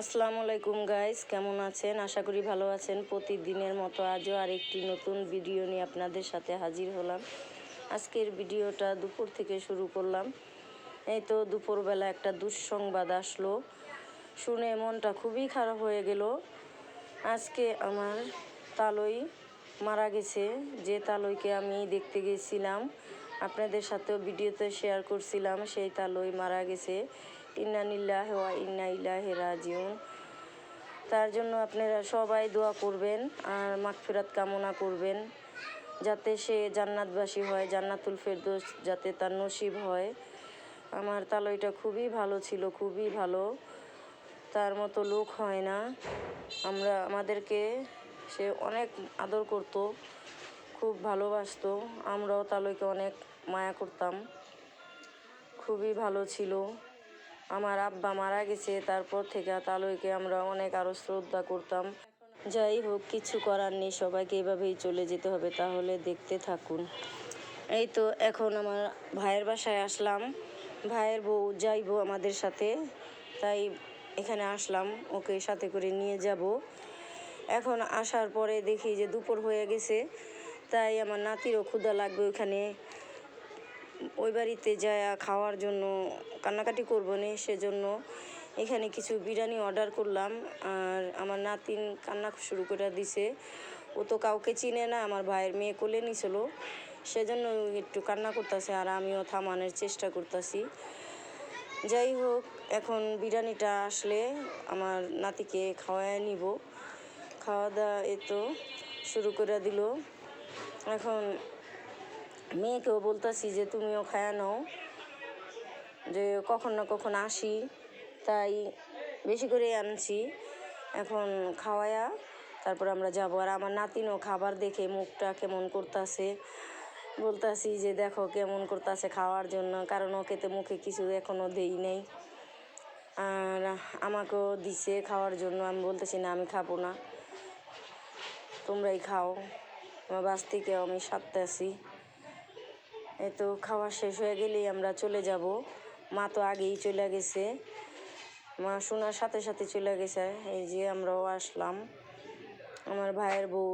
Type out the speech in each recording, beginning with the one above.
আসসালামু আলাইকুম গাইস, কেমন আছেন? আশা করি ভালো আছেন। প্রতিদিনের মতো আজও আরেকটি নতুন ভিডিও নিয়ে আপনাদের সাথে হাজির হলাম। আজকের ভিডিওটা দুপুর থেকে শুরু করলাম। এই তো দুপুরবেলা একটা দুঃসংবাদ আসলো, শুনে মনটা খুবই খারাপ হয়ে গেল। আজকে আমার তালই মারা গেছে, যে তালইকে আমি দেখতে গেছিলাম, আপনাদের সাথেও ভিডিওতে শেয়ার করছিলাম। সেই তালই মারা গেছে। ইন্না লিল্লাহি ওয়া ইন্না ইলাইহি রাজিউন। তার জন্য আপনারা সবাই দোয়া করবেন আর মাগফিরাত কামনা করবেন, যাতে সে জান্নাতবাসী হয়, জান্নাতুল ফেরদৌস যাতে তার নসিব হয়। আমার তালইটা খুবই ভালো ছিল, খুবই ভালো, তার মতো লোক হয় না। আমাদেরকে সে অনেক আদর করত, খুব ভালোবাসতো। আমরাও তালইকে অনেক মায়া করতাম, খুবই ভালো ছিল। আমার আব্বা মারা গেছে, তারপর থেকে তালইকে আমরা অনেক আরও শ্রদ্ধা করতাম। যাই হোক, কিছু করার নেই, সবাইকে এভাবেই চলে যেতে হবে। তাহলে দেখতে থাকুন। এই তো এখন আমার ভাইয়ের বাসায় আসলাম, ভাইয়ের বউ যাইবো আমাদের সাথে, তাই এখানে আসলাম, ওকে সাথে করে নিয়ে যাব। এখন আসার পরে দেখি যে দুপুর হয়ে গেছে, তাই আমার নাতিরও ক্ষুধা লাগবে। ওই বাড়িতে যায় খাওয়ার জন্য কান্নাকাটি করবো না, সেজন্য এখানে কিছু বিরিয়ানি অর্ডার করলাম। আর আমার নাতিন কান্না শুরু করে দিছে, ও তো কাউকে চিনে না, আমার ভাইয়ের মেয়ে কোলে নিছিল, সেজন্য একটু কান্না করতেছে, আর আমিও থামানোর চেষ্টা করতেছি। যাই হোক, এখন বিরিয়ানিটা আসলে আমার নাতিকে খাওয়ায় নিব। খাওয়া দাওয়া তো শুরু করে দিল। এখন মেয়েকেও বলতেছি যে তুমিও খায়া নাও, যে কখন না কখন আসি, তাই বেশি করে আনছি। এখন খাওয়ায়া তারপর আমরা যাব। আর আমার নাতিনও খাবার দেখে মুখটা কেমন করতেছে, বলতেছি যে দেখো কেমন করতেছে খাওয়ার জন্য, কারণ ওকে তো মুখে কিছু এখনও দেই নেই। আর আমাকেও দিছে খাওয়ার জন্য, আমি বলতেছি না আমি খাবো না, তোমরাই খাও। আমার বাস থেকেও আমি সাথে আছি। এই তো খাওয়া শেষ হয়ে গেলেই আমরা চলে যাব। মা তো আগেই চলে গেছে, মা শোনার সাথে সাথে চলে গেছে। এই যে আমরাও আসলাম, আমার ভাইয়ের বউ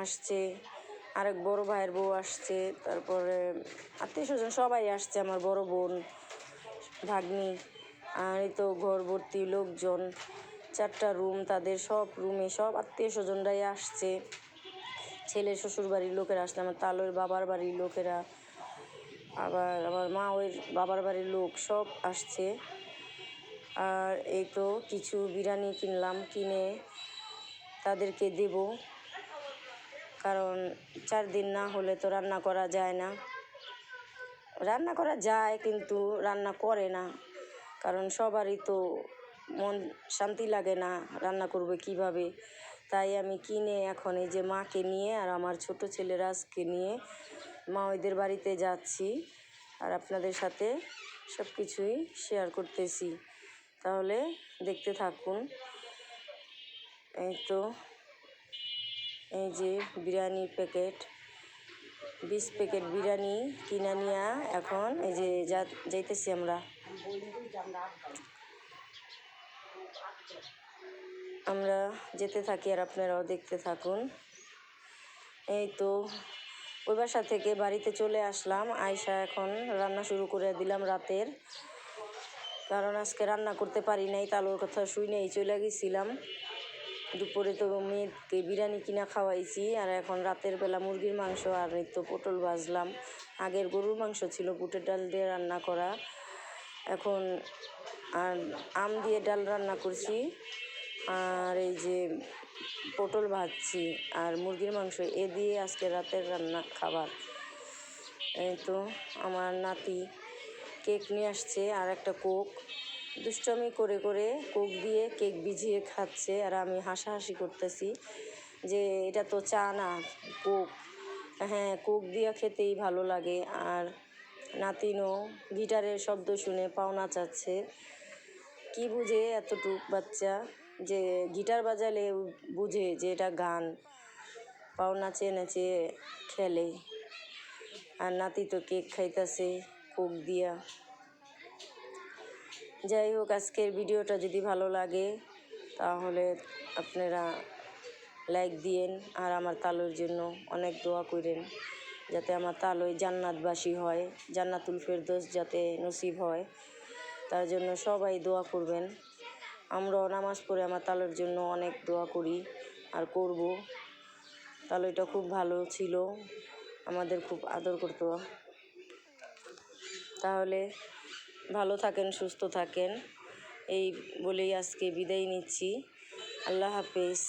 আসছে, আরেক বড় ভাইয়ের বউ আসছে, তারপরে আত্মীয় স্বজন সবাই আসছে, আমার বড় বোন, ভাগ্নি। আর এই তো ঘর ভর্তি লোকজন, 4টা রুম, তাদের সব রুমে সব আত্মীয় স্বজনরাই আসছে। ছেলে শ্বশুর বাড়ির লোকেরা আসছে, আমার তালইর বাবার বাড়ির লোকেরা, আবার আমার মা ওই বাবার বাড়ির লোক সব আসছে। আর এই তো কিছু বিরিয়ানি কিনলাম, কিনে তাদেরকে দেব, কারণ 4 দিন না হলে তো রান্না করা যায় না। রান্না করা যায় কিন্তু রান্না করে না, কারণ সবারই তো মন শান্তি লাগে না, রান্না করবে কিভাবে। তাই আমি কিনে এখন এই যে মাকে নিয়ে আর আমার ছোট ছেলে রাজকে নিয়ে মা ওইদের বাড়িতে যাচ্ছি, আর আপনাদের সাথে সব কিছুই শেয়ার করতেছি। তাহলে দেখতে থাকুন। এই তো এই যে বিরিয়ানির প্যাকেট, 20 প্যাকেট বিরিয়ানি কিনে নিয়ে এখন এই যে যাইতেছি আমরা যেতে থাকি, আর আপনারাও দেখতে থাকুন। এই তো ওই বাসা থেকে বাড়িতে চলে আসলাম, আয়সা এখন রান্না শুরু করে দিলাম রাতের, কারণ আজকে রান্না করতে পারি নাই, তালুর কথা শুনেই চলে গেছিলাম। দুপুরে তো মেয়েকে বিরিয়ানি কিনা খাওয়াইছি, আর এখন রাতের বেলা মুরগির মাংস আর এই তো পটল ভাজলাম। আগের গরুর মাংস ছিল বুটের ডাল দিয়ে রান্না করা, এখন আর আম দিয়ে ডাল রান্না করছি, আর এই যে পটল ভাজছি আর মুরগির মাংস, এ দিয়ে আজকে রাতের রান্না খাবার। এই তো আমার নাতি কেক নিয়ে আসছে, আর একটা কোক, দুষ্টমি করে করে কোক দিয়ে কেক ভিজিয়ে খাচ্ছে, আর আমি হাসাহাসি করতেছি যে এটা তো চা না, কোক। হ্যাঁ, কোক দিয়ে খেতেই ভালো লাগে। আর নাতিনও গিটারের শব্দ শুনে পাও নাচাচ্ছে। কি বুঝে এতটুক বাচ্চা, যে গিটার বাজালে বুঝে যে এটা গান, পাও নাচে নাচে খেলে। আর নাতি তো কেক খাইতেছে কোক দিয়া। যাই হোক, আজকের ভিডিওটা যদি ভালো লাগে তাহলে আপনারা লাইক দিয়েন আর আমার তালুর জন্য অনেক দোয়া করেন, যাতে আমার তালুই জান্নাতবাসী হয়, জান্নাতুল ফেরদৌস যাতে নসিব হয়, তার জন্য সবাই দোয়া করবেন। আমরাও নামাজ পড়ে আমার তালুর জন্য অনেক দোয়া করি আর করব। তালুটা খুব ভালো ছিল, আমাদের খুব আদর করতো। তাহলে ভালো থাকেন, সুস্থ থাকেন, এই বলেই আজকে বিদায় নিচ্ছি। আল্লাহ হাফেজ।